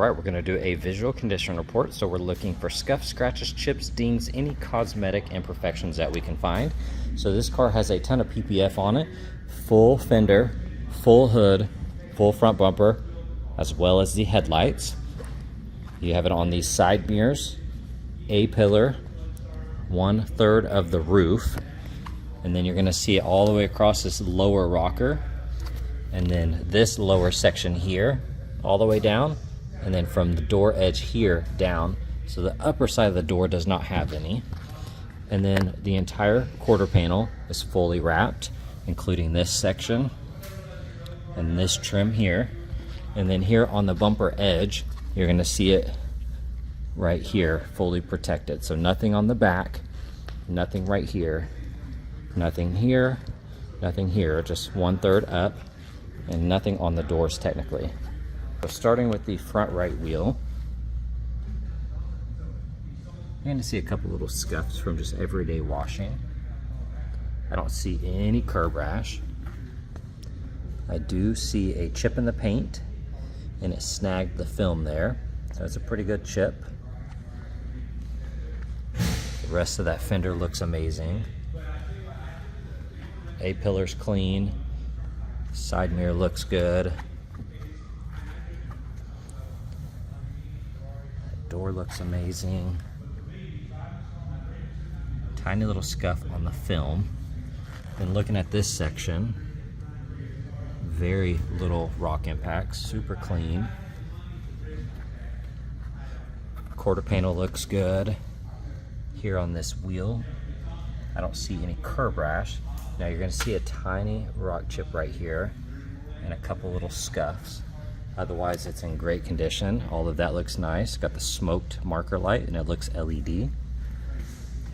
Alright, we're going to do a visual condition report. So we're looking for scuffs, scratches, chips, dings, any cosmetic imperfections that we can find. So this car has a ton of PPF on it. Full fender, full hood, full front bumper, as well as the headlights. You have it on these side mirrors, A-pillar, 1/3 of the roof, and then you're going to see it all the way across this lower rocker, and then this lower section here all the way down, and then from the door edge here down. So the upper side of the door does not have any, and then the entire quarter panel is fully wrapped, including this section and this trim here. And then here on the bumper edge, you're going to see it right here, fully protected. So nothing on the back, nothing right here, nothing here, nothing here, just 1/3 up, and nothing on the doors technically. So starting with the front right wheel, you're going to see a couple little scuffs from just everyday washing. I don't see any curb rash. I do see a chip in the paint, and it snagged the film there. So it's a pretty good chip. The rest of that fender looks amazing. A-pillar's clean. Side mirror looks good. That door looks amazing. Tiny little scuff on the film. And looking at this section, very little rock impacts, super clean. Quarter panel looks good. Here on this wheel, I don't see any curb rash. Now you're going to see a tiny rock chip right here and a couple little scuffs. Otherwise it's in great condition. All of that looks nice. Got the smoked marker light and it looks LED.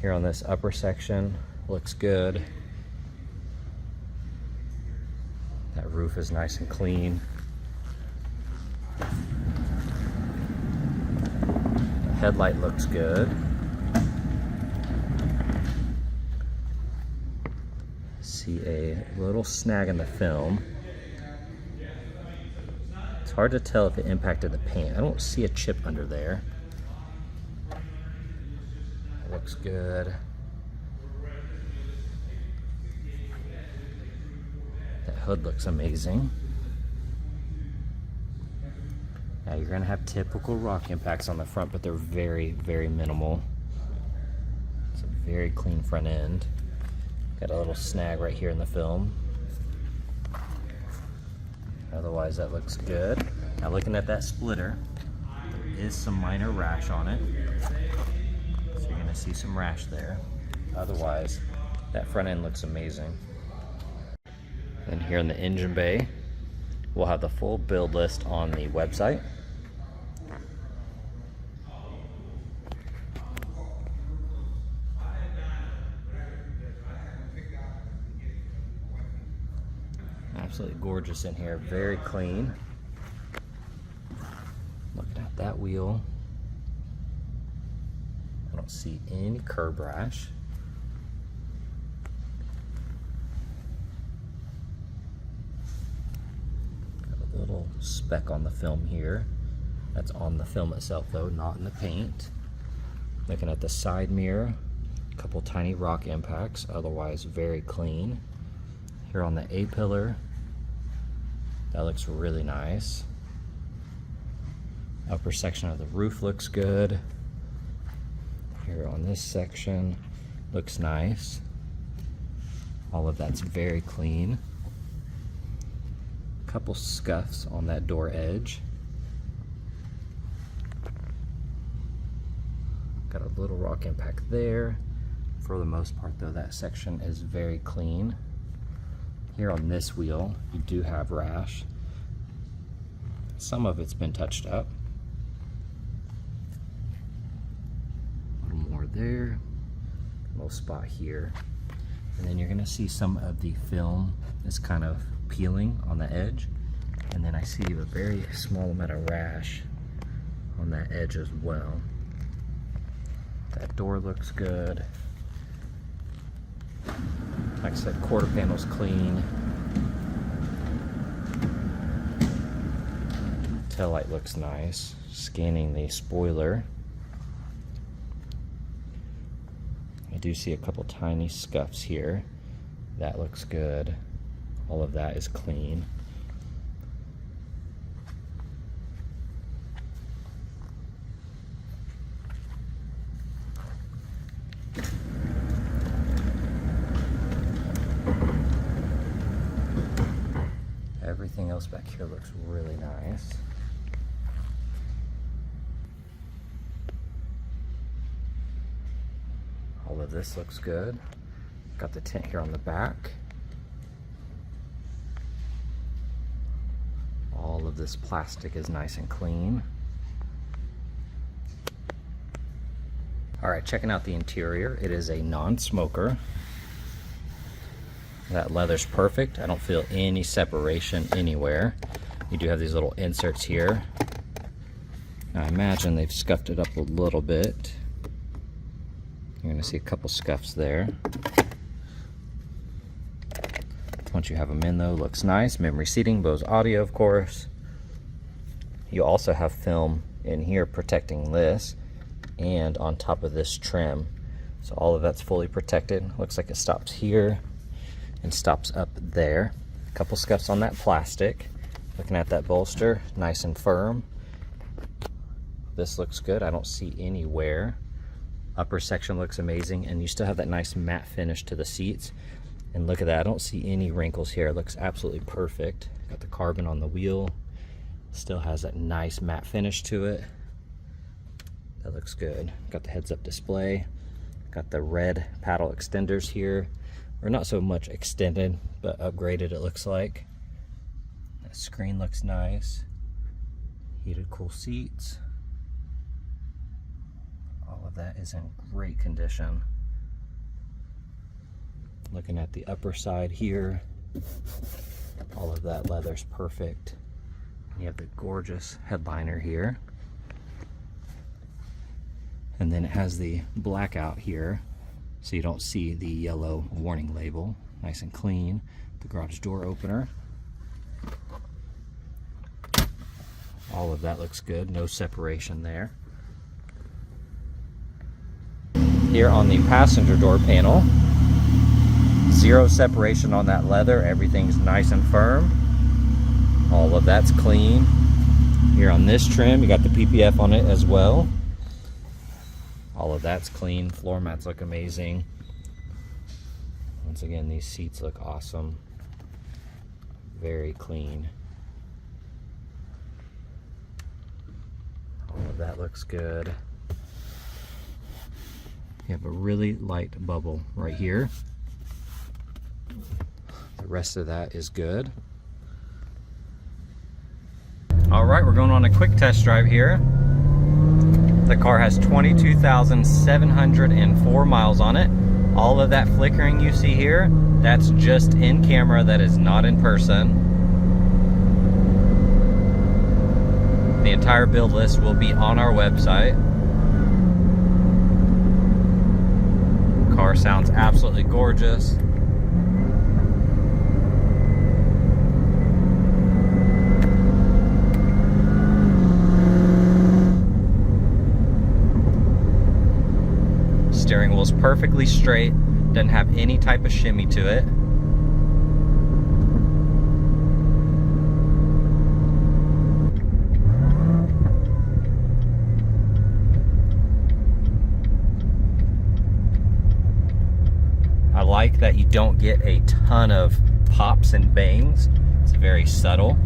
Here on this upper section, looks good. That roof is nice and clean. The headlight looks good. See a little snag in the film. It's hard to tell if it impacted the paint. I don't see a chip under there. Looks good. That hood looks amazing. Now you're going to have typical rock impacts on the front, but they're very, very minimal. It's a very clean front end. Got a little snag right here in the film. Otherwise that looks good. Now looking at that splitter, there is some minor rash on it. So you're gonna see some rash there. Otherwise, that front end looks amazing. And here in the engine bay, we'll have the full build list on the website. Absolutely gorgeous in here, very clean. Looking at that wheel, I don't see any curb rash. Got a little speck on the film here. That's on the film itself though, not in the paint. Looking at the side mirror, a couple tiny rock impacts, otherwise very clean. Here on the A-pillar, that looks really nice. Upper section of the roof looks good. Here on this section, looks nice. All of that's very clean. Couple scuffs on that door edge. Got a little rock impact there. For the most part though, that section is very clean. Here on this wheel, you do have rash. Some of it's been touched up. A little more there, a little spot here. And then you're gonna see some of the film is kind of peeling on the edge. And then I see a very small amount of rash on that edge as well. That door looks good. Like I said, quarter panel's clean. Taillight looks nice. Scanning the spoiler. I do see a couple tiny scuffs here. That looks good. All of that is clean. Everything else back here looks really nice. All of this looks good. Got the tint here on the back. All of this plastic is nice and clean. All right, checking out the interior. It is a non-smoker. That leather's perfect. I don't feel any separation anywhere. You do have these little inserts here. I imagine they've scuffed it up a little bit. You're gonna see a couple scuffs there. Once you have them in though, looks nice. Memory seating, Bose audio of course. You also have film in here protecting this and on top of this trim. So all of that's fully protected. Looks like it stops here and stops up there. A couple scuffs on that plastic. Looking at that bolster, nice and firm. This looks good. I don't see any wear. Upper section looks amazing, and you still have that nice matte finish to the seats. And look at that, I don't see any wrinkles here. It looks absolutely perfect. Got the carbon on the wheel. Still has that nice matte finish to it. That looks good. Got the heads-up display. Got the red paddle extenders here. Or not so much extended, but upgraded it looks like. That screen looks nice. Heated cool seats. All of that is in great condition. Looking at the upper side here, all of that leather's perfect. You have the gorgeous headliner here. And then it has the blackout here, so you don't see the yellow warning label. Nice and clean. The garage door opener. All of that looks good, no separation there. Here on the passenger door panel, zero separation on that leather. Everything's nice and firm. All of that's clean. Here on this trim, you got the PPF on it as well. All of that's clean. Floor mats look amazing. Once again, these seats look awesome. Very clean. All of that looks good. You have a really light bubble right here. The rest of that is good. All right, we're going on a quick test drive here. The car has 22,704 miles on it. All of that flickering you see here, that's just in camera, that is not in person. The entire build list will be on our website. Car sounds absolutely gorgeous. Steering wheel's perfectly straight, doesn't have any type of shimmy to it. I like that you don't get a ton of pops and bangs. It's very subtle.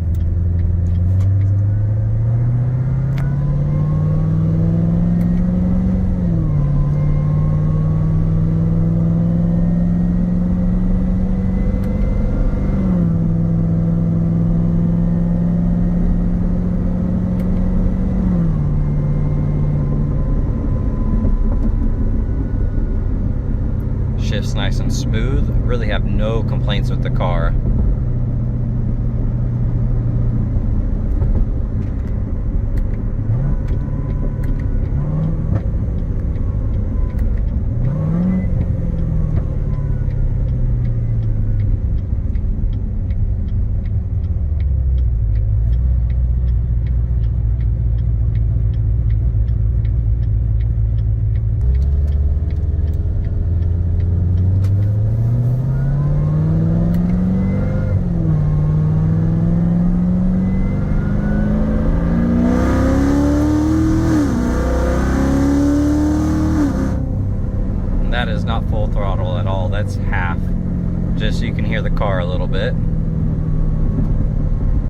Shifts nice and smooth. Really have no complaints with the car. And that is not full throttle at all, that's half. Just so you can hear the car a little bit.